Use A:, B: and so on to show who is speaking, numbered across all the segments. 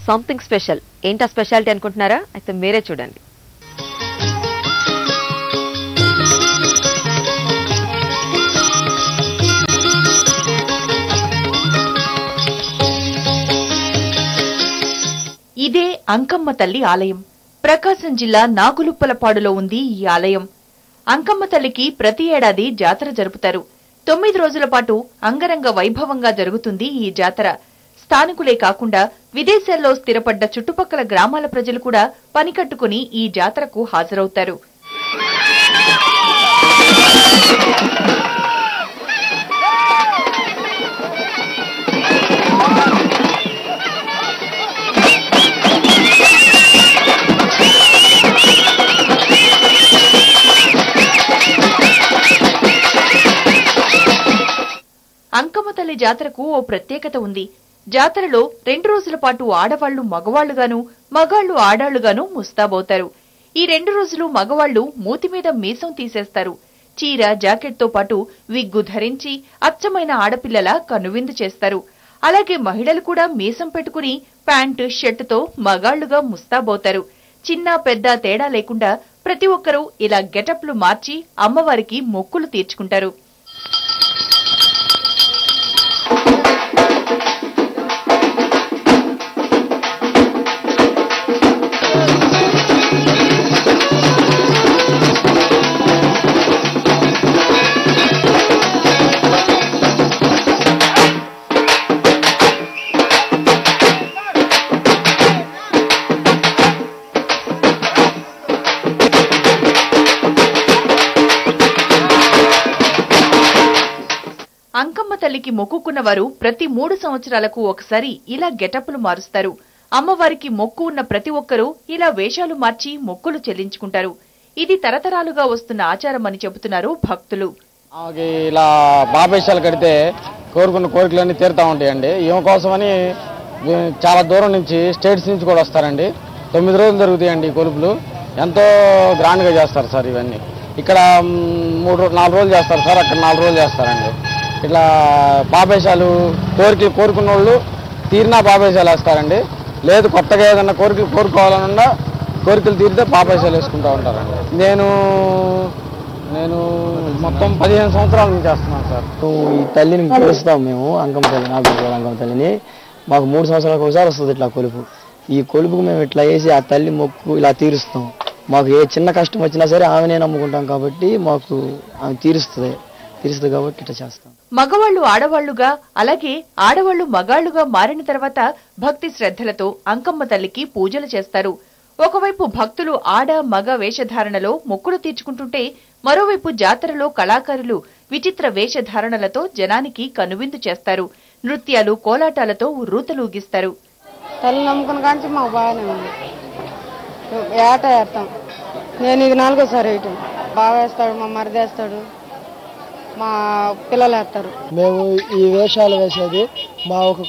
A: Something special. ఏంటా speciality అనుకుంటున్నారా? అయితే మీరే చూడండి.
B: ఇదే అంకమ్మ తల్లి ఆలయం. ప్రకాశం జిల్లా నాగులుప్పలపాడులో ఉంది ఈ ఆలయం. అంకమ్మ తల్లికి ప్రతి ఏడాది జాతర జరుపుతారు. 9 రోజుల పాటు అంగరంగ వైభవంగా జరుగుతుంది ఈ జాతర. స్థానికులే కాకుండా విదేశాల్లో స్థిరపడ్డ చుట్టుపక్కల గ్రామాల ప్రజలు కూడా పనికట్టుకుని ఈ జాతరకు హాజరవుతారు. అంకమ్మ తల్లి జాతరకు ఓ ప్రత్యేకత ఉంది. జాతరలో 2 రోజుల పాటు ఆడవాళ్లు మగవాళ్లుగాను, మగాళ్లు ఆడాళ్లుగాను ముస్తాబవుతారు. ఈ 2 రోజులు మగవాళ్లు మూతి మీద మీసం తీసేస్తారు. చీర, జాకెట్తో పాటు విగ్గు ధరించి అచ్చమైన ఆడపిల్లలా కనువిందు చేస్తారు. అలాగే మహిళలు కూడా మీసం పెట్టుకుని ప్యాంటు, షర్టుతో మగాళ్లుగా ముస్తాబవుతారు. చిన్న పెద్ద తేడా లేకుండా ప్రతి ఒక్కరూ ఇలా గెటప్లు మార్చి అమ్మవారికి మొక్కులు తీర్చుకుంటారు. అంకమ్మ తల్లికి మొక్కుకున్న వారు ప్రతి 3 సంవత్సరాలకు ఒకసారి ఇలా గెటప్లు మారుస్తారు. అమ్మవారికి మొక్కు ఉన్న ప్రతి ఒక్కరూ ఇలా వేషాలు మార్చి మొక్కులు చెల్లించుకుంటారు. ఇది తరతరాలుగా వస్తున్న ఆచారం అని చెబుతున్నారు భక్తులు.
C: ఇలా బాబేశాలు కడితే కోరుకున్న కోరికలన్నీ తీరుతా ఉంటాయండి. ఈమె కోసమని చాలా దూరం నుంచి స్టేట్స్ నుంచి కూడా వస్తారండి. 9 రోజులు జరుగుతాయండి ఈ కొలుపులు. ఎంతో గ్రాండ్గా చేస్తారు సార్. ఇవన్నీ ఇక్కడ 4 రోజులు చేస్తారు సార్, అక్కడ 4 రోజులు చేస్తారండి. ఇట్లా బాబేశాలు కోరుకున్న వాళ్ళు తీరినా బాబేశాలు వేస్తారండి. లేదు కొత్తగా ఏదన్నా కోరుకోవాలన్నా కోరికలు తీరితే బాబేశాలు వేసుకుంటూ ఉంటారండి. నేను మొత్తం 15 సంవత్సరాల నుంచి చేస్తున్నాను సార్.
D: ఈ తల్లిని పిలుస్తాం మేము, అంకమ్మ తల్లి, అంకమ్మ తల్లిని. మాకు 3 సంవత్సరాలకు ఒకసారి వస్తుంది ఇట్లా కొలుపు. ఈ కొలుపుకు మేము ఇట్లా వేసి ఆ తల్లి మొక్కు ఇలా తీరుస్తాం. మాకు ఏ చిన్న కష్టం వచ్చినా సరే ఆమెనే నమ్ముకుంటాం కాబట్టి మాకు ఆమె తీరుస్తుంది కాబట్టి ఇట్లా చేస్తాం.
B: మగవాళ్లు ఆడవాళ్లుగా, అలాగే ఆడవాళ్లు మగాళ్లుగా మారిన తర్వాత భక్తి శ్రద్ధలతో అంకమ్మ తల్లికి పూజలు చేస్తారు. ఒకవైపు భక్తులు ఆడ మగ వేషధారణలో మొక్కులు తీర్చుకుంటుంటే, మరోవైపు జాతరలో కళాకారులు విచిత్ర వేషధారణలతో జనానికి కనువిందు చేస్తారు. నృత్యాలు, కోలాటాలతో ఉర్రూతలూగిస్తారు.
E: తల్లి నమ్ముకున్న కాంచి మాకు బాగానే ఉంది. ఏట వేస్తాం. నేను ఇది 4వసారి వేయటం. బాగా వేస్తాడు, మా మరిదేస్తాడు, మా పిల్లలు వేస్తారు.
F: మేము ఈ వేషాలు వేసేది మా ఒక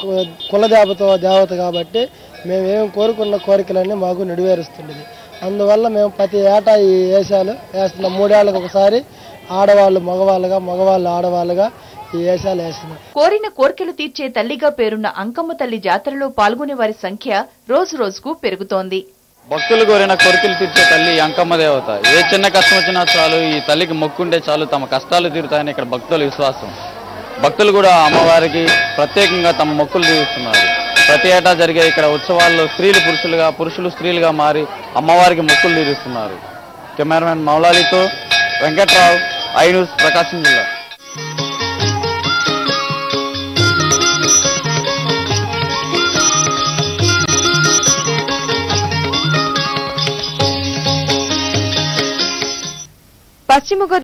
F: దేవత కాబట్టి మేమేం కోరుకున్న కోరికలన్నీ మాకు నెరవేరుస్తుండేది. అందువల్ల మేము ప్రతి ఏటా ఈ వేషాలు వేస్తున్నాం. 3 ఏళ్లకు ఒకసారి ఆడవాళ్ళు మగవాళ్ళుగా, మగవాళ్ళు ఆడవాళ్ళుగా ఈ వేషాలు వేస్తున్నాం.
B: కోరిన కోరికలు తీర్చే తల్లిగా పేరున్న అంకమ్మ తల్లి జాతరలో పాల్గొనే వారి సంఖ్య రోజు రోజుకు పెరుగుతోంది.
C: భక్తులు కోరిన కోరికలు తీర్చే తల్లి అంకమ్మ దేవత. ఏ చిన్న కష్టం వచ్చినా చాలు, ఈ తల్లికి మొక్కుంటే చాలు తమ కష్టాలు తీరుతాయని ఇక్కడ భక్తుల విశ్వాసం. భక్తులు కూడా అమ్మవారికి ప్రత్యేకంగా తమ మొక్కులు తీరుస్తున్నారు. ప్రతి ఏటా జరిగే ఇక్కడ ఉత్సవాల్లో స్త్రీలు పురుషులుగా, పురుషులు స్త్రీలుగా మారి అమ్మవారికి మొక్కులు తీరుస్తున్నారు. కెమెరామెన్ మౌలాలితో వెంకట్రావు, ఐ న్యూస్, ప్రకాశం జిల్లా.
A: పశ్చిమ